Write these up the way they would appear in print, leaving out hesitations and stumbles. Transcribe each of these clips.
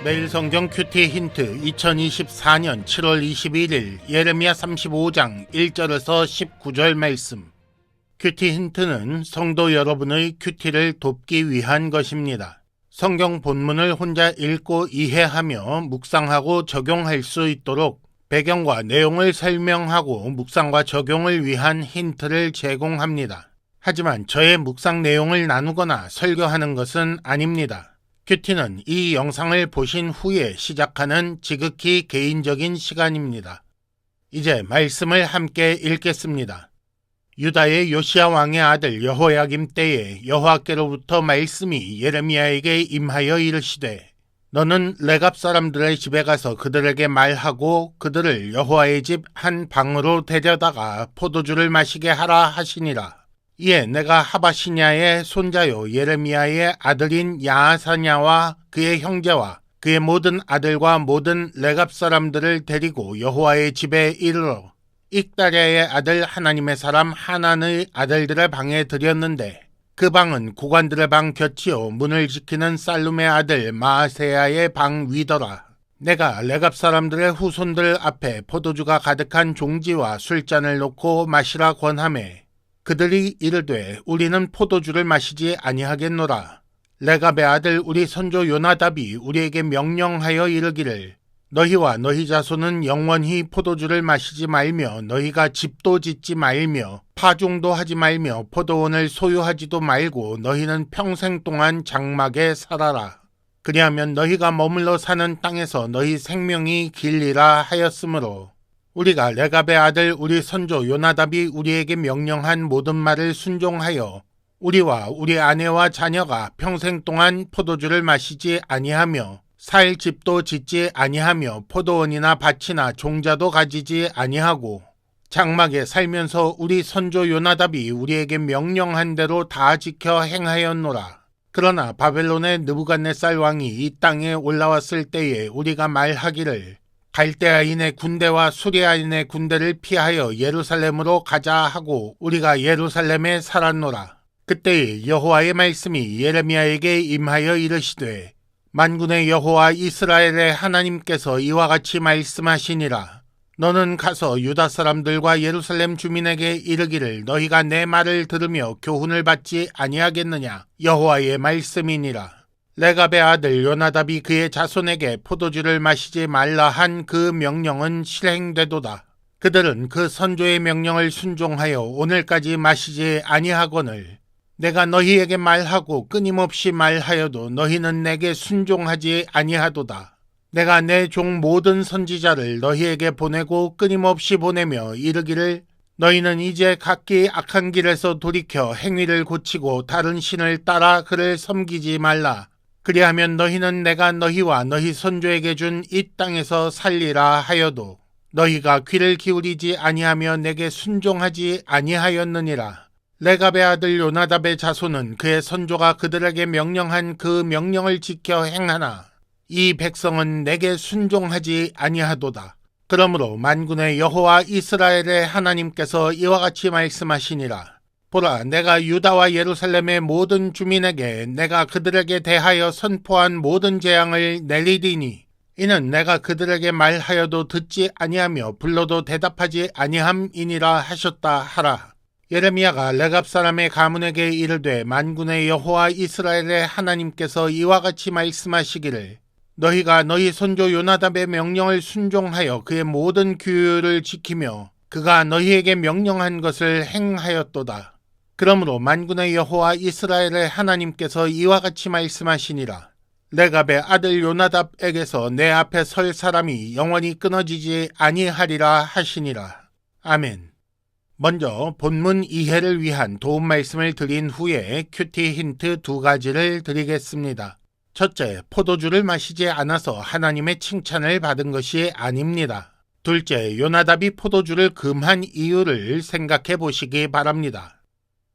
매일 성경 큐티 힌트 2024년 7월 21일 예레미야 35장 1절에서 19절 말씀. 큐티 힌트는 성도 여러분의 큐티를 돕기 위한 것입니다. 성경 본문을 혼자 읽고 이해하며 묵상하고 적용할 수 있도록 배경과 내용을 설명하고 묵상과 적용을 위한 힌트를 제공합니다. 하지만 저의 묵상 내용을 나누거나 설교하는 것은 아닙니다. 큐티는 이 영상을 보신 후에 시작하는 지극히 개인적인 시간입니다. 이제 말씀을 함께 읽겠습니다. 유다의 요시야 왕의 아들 여호야김 때에 여호와께로부터 말씀이 예레미야에게 임하여 이르시되 너는 레갑 사람들의 집에 가서 그들에게 말하고 그들을 여호와의 집 한 방으로 데려다가 포도주를 마시게 하라 하시니라. 이에 내가 하바시냐의 손자요 예레미야의 아들인 야하사냐와 그의 형제와 그의 모든 아들과 모든 레갑 사람들을 데리고 여호와의 집에 이르러 익다랴의 아들 하나님의 사람 하난의 아들들의 방에 들였는데 그 방은 구관들의 방 곁이요 문을 지키는 살룸의 아들 마아세야의 방 위더라. 내가 레갑 사람들의 후손들 앞에 포도주가 가득한 종지와 술잔을 놓고 마시라 권하매 그들이 이르되 우리는 포도주를 마시지 아니하겠노라. 레갑의 아들 우리 선조 요나답이 우리에게 명령하여 이르기를 너희와 너희 자손은 영원히 포도주를 마시지 말며 너희가 집도 짓지 말며 파종도 하지 말며 포도원을 소유하지도 말고 너희는 평생 동안 장막에 살아라. 그리하면 너희가 머물러 사는 땅에서 너희 생명이 길리라 하였으므로 우리가 레갑의 아들 우리 선조 요나답이 우리에게 명령한 모든 말을 순종하여 우리와 우리 아내와 자녀가 평생 동안 포도주를 마시지 아니하며 살 집도 짓지 아니하며 포도원이나 밭이나 종자도 가지지 아니하고 장막에 살면서 우리 선조 요나답이 우리에게 명령한 대로 다 지켜 행하였노라. 그러나 바벨론의 느부갓네살 왕이 이 땅에 올라왔을 때에 우리가 말하기를 갈대아인의 군대와 수리아인의 군대를 피하여 예루살렘으로 가자 하고 우리가 예루살렘에 살았노라. 그때에 여호와의 말씀이 예레미야에게 임하여 이르시되 만군의 여호와 이스라엘의 하나님께서 이와 같이 말씀하시니라. 너는 가서 유다 사람들과 예루살렘 주민에게 이르기를 너희가 내 말을 들으며 교훈을 받지 아니하겠느냐. 여호와의 말씀이니라. 레갑의 아들 요나답이 그의 자손에게 포도주를 마시지 말라 한 그 명령은 실행되도다. 그들은 그 선조의 명령을 순종하여 오늘까지 마시지 아니하거늘 내가 너희에게 말하고 끊임없이 말하여도 너희는 내게 순종하지 아니하도다. 내가 내 종 모든 선지자를 너희에게 보내고 끊임없이 보내며 이르기를 너희는 이제 각기 악한 길에서 돌이켜 행위를 고치고 다른 신을 따라 그를 섬기지 말라. 그리하면 너희는 내가 너희와 너희 선조에게 준 이 땅에서 살리라 하여도 너희가 귀를 기울이지 아니하며 내게 순종하지 아니하였느니라. 레갑의 아들 요나답의 자손은 그의 선조가 그들에게 명령한 그 명령을 지켜 행하나 이 백성은 내게 순종하지 아니하도다. 그러므로 만군의 여호와 이스라엘의 하나님께서 이와 같이 말씀하시니라. 보라, 내가 유다와 예루살렘의 모든 주민에게 내가 그들에게 대하여 선포한 모든 재앙을 내리리니 이는 내가 그들에게 말하여도 듣지 아니하며 불러도 대답하지 아니함이니라 하셨다 하라. 예레미야가 레갑 사람의 가문에게 이르되 만군의 여호와 이스라엘의 하나님께서 이와 같이 말씀하시기를 너희가 너희 선조 요나답의 명령을 순종하여 그의 모든 규율을 지키며 그가 너희에게 명령한 것을 행하였도다. 그러므로 만군의 여호와 이스라엘의 하나님께서 이와 같이 말씀하시니라. 레갑의 아들 요나답에게서 내 앞에 설 사람이 영원히 끊어지지 아니하리라 하시니라. 아멘. 먼저 본문 이해를 위한 도움 말씀을 드린 후에 큐티 힌트 2가지를 드리겠습니다. 첫째, 포도주를 마시지 않아서 하나님의 칭찬을 받은 것이 아닙니다. 둘째, 요나답이 포도주를 금한 이유를 생각해 보시기 바랍니다.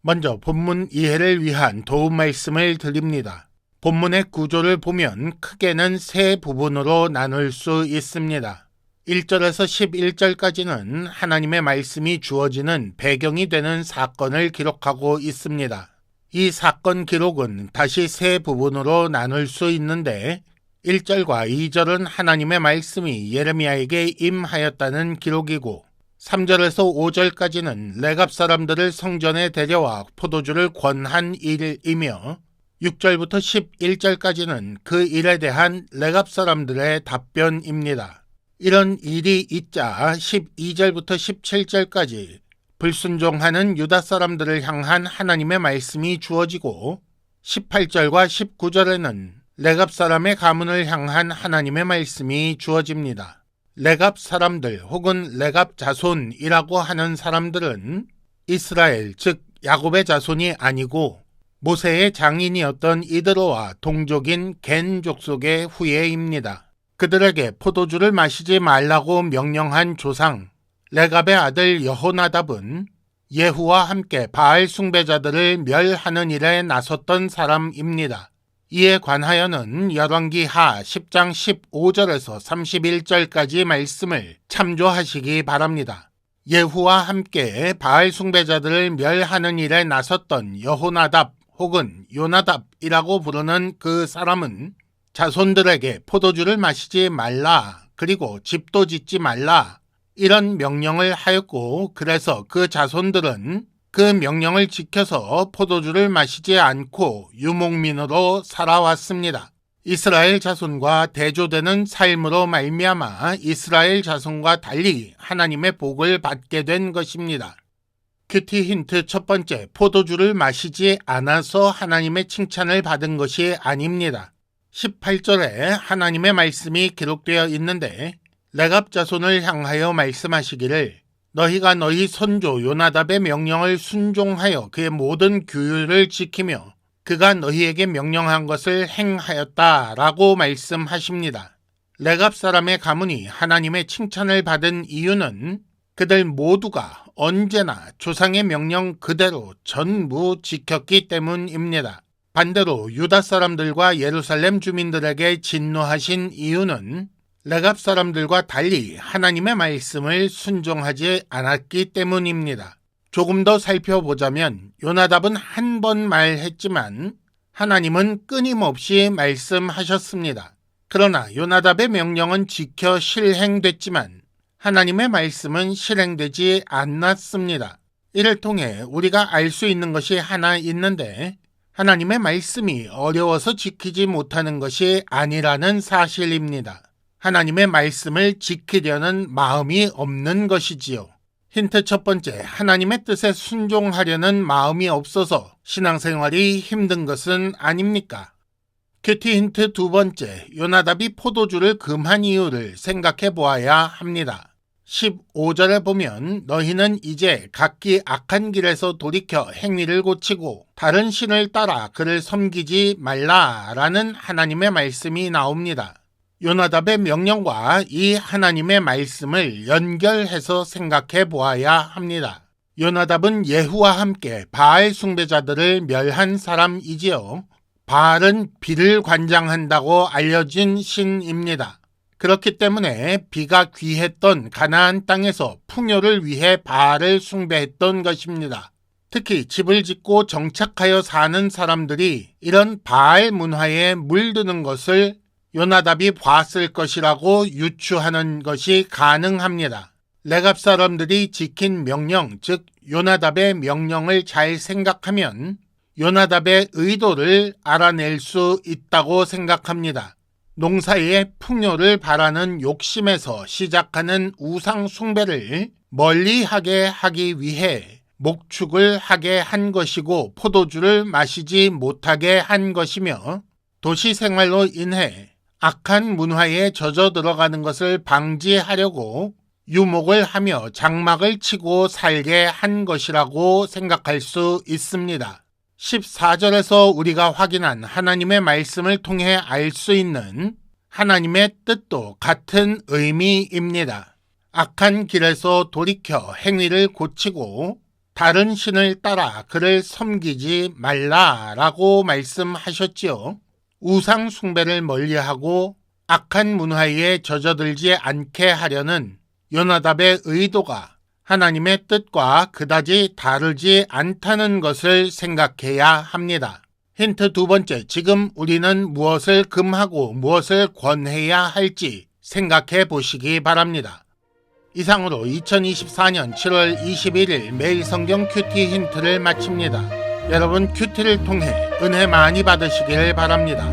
먼저 본문 이해를 위한 도움 말씀을 드립니다. 본문의 구조를 보면 크게는 세 부분으로 나눌 수 있습니다. 1절에서 11절까지는 하나님의 말씀이 주어지는 배경이 되는 사건을 기록하고 있습니다. 이 사건 기록은 다시 세 부분으로 나눌 수 있는데 1절과 2절은 하나님의 말씀이 예레미야에게 임하였다는 기록이고 3절에서 5절까지는 레갑 사람들을 성전에 데려와 포도주를 권한 일이며 6절부터 11절까지는 그 일에 대한 레갑 사람들의 답변입니다. 이런 일이 있자 12절부터 17절까지 불순종하는 유다 사람들을 향한 하나님의 말씀이 주어지고 18절과 19절에는 레갑 사람의 가문을 향한 하나님의 말씀이 주어집니다. 레갑 사람들 혹은 레갑 자손이라고 하는 사람들은 이스라엘 즉 야곱의 자손이 아니고 모세의 장인이었던 이드로와 동족인 겐 족속의 후예입니다. 그들에게 포도주를 마시지 말라고 명령한 조상 레갑의 아들 여호나답은 예후와 함께 바알 숭배자들을 멸하는 일에 나섰던 사람입니다. 이에 관하여는 열왕기하 10장 15절에서 31절까지 말씀을 참조하시기 바랍니다. 예후와 함께 바알 숭배자들을 멸하는 일에 나섰던 여호나답 혹은 요나답이라고 부르는 그 사람은 자손들에게 포도주를 마시지 말라 그리고 집도 짓지 말라 이런 명령을 하였고 그래서 그 자손들은 그 명령을 지켜서 포도주를 마시지 않고 유목민으로 살아왔습니다. 이스라엘 자손과 대조되는 삶으로 말미암아 이스라엘 자손과 달리 하나님의 복을 받게 된 것입니다. 큐티 힌트 첫 번째, 포도주를 마시지 않아서 하나님의 칭찬을 받은 것이 아닙니다. 18절에 하나님의 말씀이 기록되어 있는데 레갑 자손을 향하여 말씀하시기를 너희가 너희 선조 요나답의 명령을 순종하여 그의 모든 규율을 지키며 그가 너희에게 명령한 것을 행하였다라고 말씀하십니다. 레갑 사람의 가문이 하나님의 칭찬을 받은 이유는 그들 모두가 언제나 조상의 명령 그대로 전부 지켰기 때문입니다. 반대로 유다 사람들과 예루살렘 주민들에게 진노하신 이유는 레갑 사람들과 달리 하나님의 말씀을 순종하지 않았기 때문입니다. 조금 더 살펴보자면 요나답은 한 번 말했지만 하나님은 끊임없이 말씀하셨습니다. 그러나 요나답의 명령은 지켜 실행됐지만 하나님의 말씀은 실행되지 않았습니다. 이를 통해 우리가 알 수 있는 것이 하나 있는데 하나님의 말씀이 어려워서 지키지 못하는 것이 아니라는 사실입니다. 하나님의 말씀을 지키려는 마음이 없는 것이지요. 힌트 첫 번째, 하나님의 뜻에 순종하려는 마음이 없어서 신앙생활이 힘든 것은 아닙니까? 큐티 힌트 두 번째, 요나답이 포도주를 금한 이유를 생각해 보아야 합니다. 15절에 보면 너희는 이제 각기 악한 길에서 돌이켜 행위를 고치고 다른 신을 따라 그를 섬기지 말라라는 하나님의 말씀이 나옵니다. 요나답의 명령과 이 하나님의 말씀을 연결해서 생각해 보아야 합니다. 요나답은 예후와 함께 바알 숭배자들을 멸한 사람이지요. 바알은 비를 관장한다고 알려진 신입니다. 그렇기 때문에 비가 귀했던 가나안 땅에서 풍요를 위해 바알을 숭배했던 것입니다. 특히 집을 짓고 정착하여 사는 사람들이 이런 바알 문화에 물드는 것을 요나답이 봤을 것이라고 유추하는 것이 가능합니다. 레갑 사람들이 지킨 명령, 즉 요나답의 명령을 잘 생각하면 요나답의 의도를 알아낼 수 있다고 생각합니다. 농사의 풍요를 바라는 욕심에서 시작하는 우상 숭배를 멀리하게 하기 위해 목축을 하게 한 것이고 포도주를 마시지 못하게 한 것이며 도시 생활로 인해 악한 문화에 젖어 들어가는 것을 방지하려고 유목을 하며 장막을 치고 살게 한 것이라고 생각할 수 있습니다. 14절에서 우리가 확인한 하나님의 말씀을 통해 알 수 있는 하나님의 뜻도 같은 의미입니다. 악한 길에서 돌이켜 행위를 고치고 다른 신을 따라 그를 섬기지 말라라고 말씀하셨지요. 우상 숭배를 멀리하고 악한 문화에 젖어들지 않게 하려는 요나답의 의도가 하나님의 뜻과 그다지 다르지 않다는 것을 생각해야 합니다. 힌트 두 번째, 지금 우리는 무엇을 금하고 무엇을 권해야 할지 생각해 보시기 바랍니다. 이상으로 2024년 7월 21일 매일 성경 큐티 힌트를 마칩니다. 여러분 큐티를 통해 은혜 많이 받으시길 바랍니다.